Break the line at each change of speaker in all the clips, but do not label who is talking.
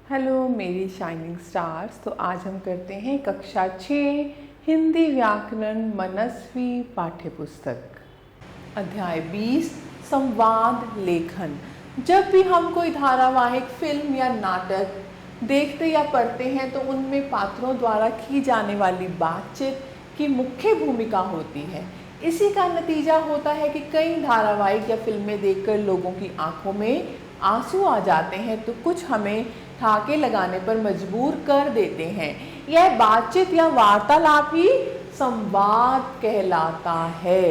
Hello मेरी shining stars. तो आज हम करते हैं कक्षा 6 हिंदी व्याकरण मनस्वी पाठ्य पुस्तक अध्याय 20 संवाद लेखन। जब भी हम कोई धारावाहिक फिल्म या नाटक देखते या पढ़ते हैं तो उनमें पात्रों द्वारा की जाने वाली बातचीत की मुख्य भूमिका होती है। इसी का नतीजा होता है कि कई धारावाहिक या फिल्में देखकर लोगों की आंखों में आंसू आ जाते हैं तो कुछ हमें ठहाके लगाने पर मजबूर कर देते हैं। यह बातचीत या वार्तालाप ही संवाद कहलाता है।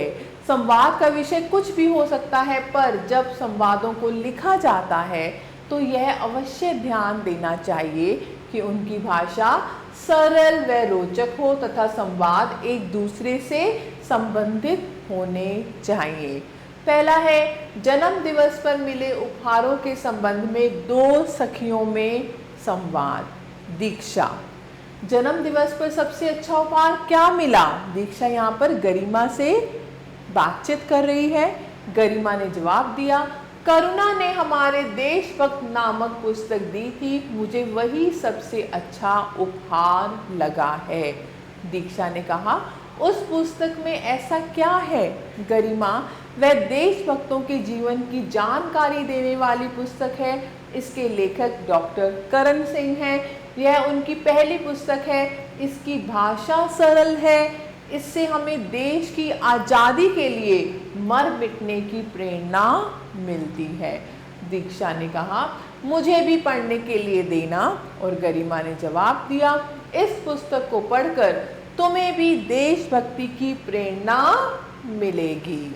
संवाद का विषय कुछ भी हो सकता है, पर जब संवादों को लिखा जाता है तो यह अवश्य ध्यान देना चाहिए कि उनकी भाषा सरल व रोचक हो तथा संवाद एक दूसरे से संबंधित होने चाहिए। पहला है जन्म दिवस पर मिले उपहारों के संबंध में दो सखियों में संवाद। दीक्षा, जन्म दिवस पर सबसे अच्छा उपहार क्या मिला? दीक्षा यहाँ पर गरिमा से बातचीत कर रही है। गरिमा ने जवाब दिया, करुणा ने हमारे देशभक्त नामक पुस्तक दी थी, मुझे वही सबसे अच्छा उपहार लगा है। दीक्षा ने कहा, उस पुस्तक में ऐसा क्या है? गरिमा, वह देशभक्तों के जीवन की जानकारी देने वाली पुस्तक है। इसके लेखक डॉक्टर करण सिंह हैं। यह उनकी पहली पुस्तक है। इसकी भाषा सरल है। इससे हमें देश की आज़ादी के लिए मर मिटने की प्रेरणा मिलती है। दीक्षा ने कहा, मुझे भी पढ़ने के लिए देना। और गरिमा ने जवाब दिया, इस पुस्तक को पढ़कर तुम्हें भी देशभक्ति की प्रेरणा मिलेगी।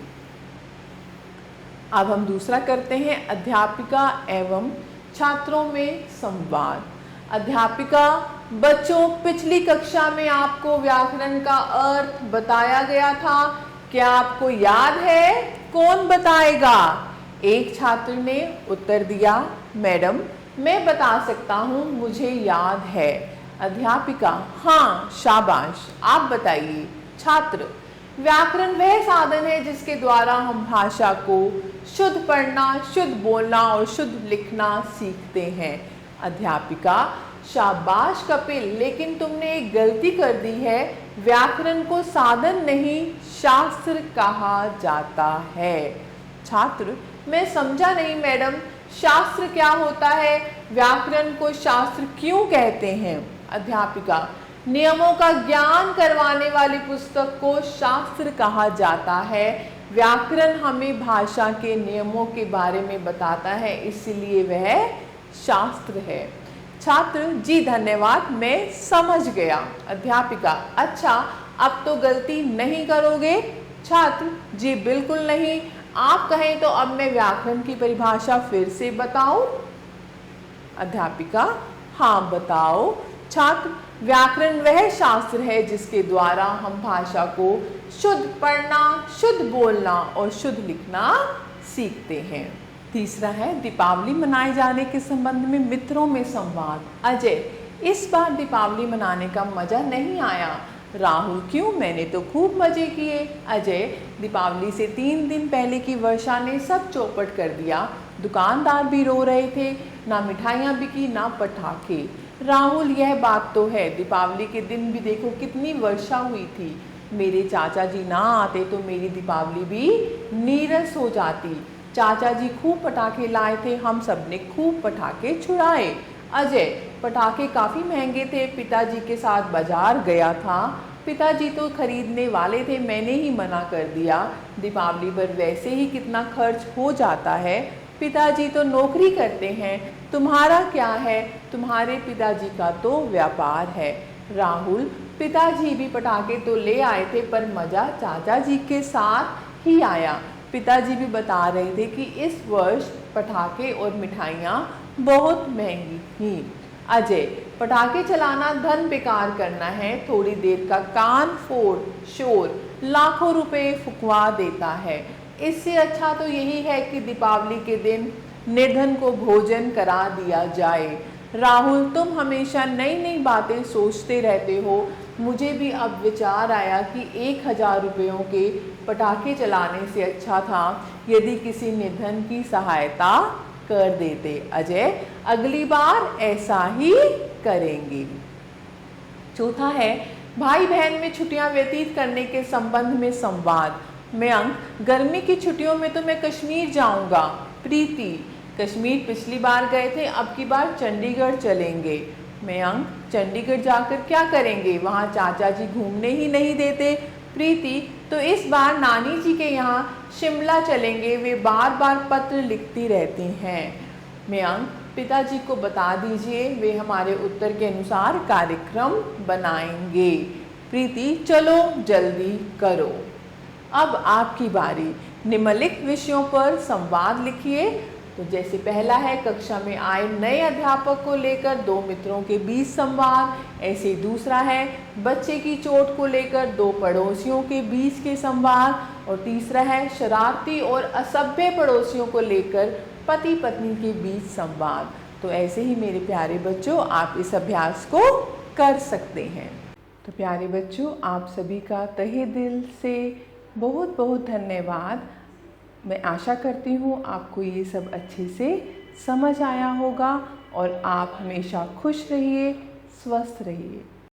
अब हम दूसरा करते हैं अध्यापिका एवं छात्रों में संवाद। अध्यापिका, बच्चों, पिछली कक्षा में आपको व्याकरण का अर्थ बताया गया था, क्या आपको याद है? कौन बताएगा? एक छात्र ने उत्तर दिया, मैडम मैं बता सकता हूँ, मुझे याद है। अध्यापिका, हाँ शाबाश, आप बताइए। छात्र, व्याकरण वह साधन है जिसके द्वारा हम भाषा को शुद्ध पढ़ना, शुद्ध बोलना और शुद्ध लिखना सीखते हैं। अध्यापिका, शाबाश कपिल, लेकिन तुमने एक गलती कर दी है। व्याकरण को साधन नहीं शास्त्र कहा जाता है। छात्र, मैं समझा नहीं मैडम, शास्त्र क्या होता है? व्याकरण को शास्त्र क्यों कहते हैं? अध्यापिका, नियमों का ज्ञान करवाने वाली पुस्तक को शास्त्र कहा जाता है। व्याकरण हमें भाषा के नियमों के बारे में बताता है, इसलिए वह शास्त्र है। छात्र, जी धन्यवाद, मैं समझ गया। अध्यापिका, अच्छा अब तो गलती नहीं करोगे? छात्र, जी बिल्कुल नहीं, आप कहें तो अब मैं व्याकरण की परिभाषा फिर से बताऊं? अध्यापिका, हाँ बताओ। छात्र, व्याकरण वह शास्त्र है जिसके द्वारा हम भाषा को शुद्ध पढ़ना, शुद्ध बोलना और शुद्ध लिखना सीखते हैं। तीसरा है दीपावली मनाए जाने के संबंध में मित्रों में संवाद। अजय, इस बार दीपावली मनाने का मजा नहीं आया। राहुल, क्यों? मैंने तो खूब मजे किए। अजय, दीपावली से 3 दिन पहले की वर्षा ने सब चौपट कर दिया। दुकानदार भी रो रहे थे, ना मिठाइयाँ बिकी ना पटाखे। राहुल, यह बात तो है, दीपावली के दिन भी देखो कितनी वर्षा हुई थी। मेरे चाचा जी ना आते तो मेरी दीपावली भी नीरस हो जाती। चाचा जी खूब पटाखे लाए थे, हम सब ने खूब पटाखे छुड़ाए। अजय, पटाखे काफ़ी महंगे थे, पिताजी के साथ बाजार गया था। पिताजी तो खरीदने वाले थे, मैंने ही मना कर दिया। दीपावली पर वैसे ही कितना खर्च हो जाता है। पिताजी तो नौकरी करते हैं, तुम्हारा क्या है? तुम्हारे पिताजी का तो व्यापार है। राहुल, पिताजी भी पटाखे तो ले आए थे, पर मज़ा चाचा जी के साथ ही आया। पिताजी भी बता रहे थे कि इस वर्ष पटाखे और मिठाइयाँ बहुत महंगी थीं। अजय, पटाखे चलाना धन बेकार करना है, थोड़ी देर का कान फोड़ शोर लाखों रुपए फुकवा देता है। इससे अच्छा तो यही है कि दीपावली के दिन निर्धन को भोजन करा दिया जाए। राहुल, तुम हमेशा नई नई बातें सोचते रहते हो। मुझे भी अब विचार आया कि 1000 रुपयों के पटाखे चलाने से अच्छा था यदि किसी निर्धन की सहायता कर देते। अजय अगली बार ऐसा ही करेंगे। चौथा है भाई बहन में छुट्टियां व्यतीत करने के संबंध में संवाद। मयंक, गर्मी की छुट्टियों में तो मैं कश्मीर जाऊंगा। प्रीति, कश्मीर पिछली बार गए थे, अब की बार चंडीगढ़ चलेंगे। मयंक, चंडीगढ़ जाकर क्या करेंगे, वहाँ चाचा जी घूमने ही नहीं देते। प्रीति, तो इस बार नानी जी के यहाँ शिमला चलेंगे, वे बार बार पत्र लिखती रहती हैं। मयंक, पिताजी को बता दीजिए, वे हमारे उत्तर के अनुसार कार्यक्रम बनाएंगे। प्रीति, चलो जल्दी करो। अब आपकी बारी। निम्नलिखित विषयों पर संवाद लिखिए। तो जैसे पहला है कक्षा में आए नए अध्यापक को लेकर दो मित्रों के बीच संवाद। ऐसे दूसरा है बच्चे की चोट को लेकर दो पड़ोसियों के बीच के संवाद। और तीसरा है शरारती और असभ्य पड़ोसियों को लेकर पति पत्नी के बीच संवाद। तो ऐसे ही मेरे प्यारे बच्चों आप इस अभ्यास को कर सकते हैं। तो प्यारे बच्चों, आप सभी का तहे दिल से बहुत बहुत धन्यवाद। मैं आशा करती हूँ आपको ये सब अच्छे से समझ आया होगा और आप हमेशा खुश रहिए, स्वस्थ रहिए।